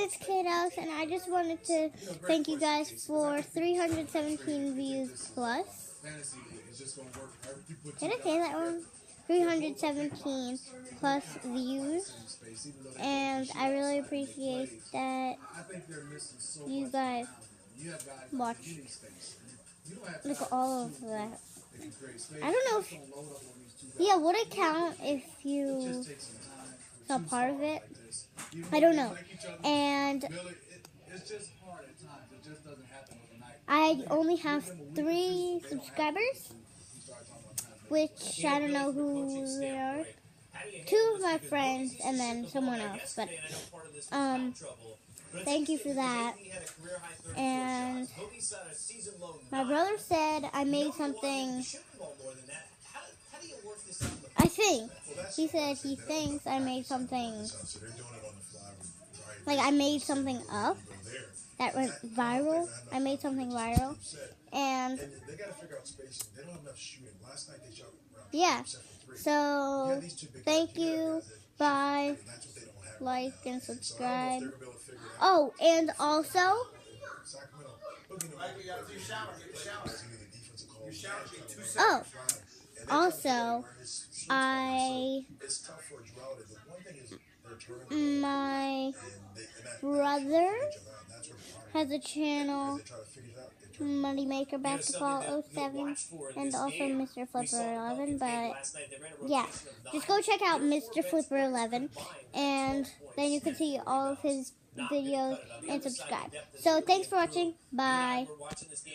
it's Kiddos, and I just wanted to thank you guys for 317 views plus. Did I say that wrong? 317 plus views, and I really appreciate that you guys watched. Look at all of that. I don't know if, yeah, would it count if you saw part of it? I don't know. And I only have 3 subscribers, which I don't know who they are. 2 of my friends and then someone else. But thank you for that. And my brother said I made something. I think he said he thinks I made something. Like I made something up that went viral. I made something viral, and yeah. So thank you. Bye. Like and subscribe. Oh, and also. Oh, also, my brother has a channel, Moneymaker Basketball 07, and also Mr. Flipper 11, but yeah, just go check out Mr. Flipper 11, and then you can see all of his videos and subscribe. So thanks for watching, bye.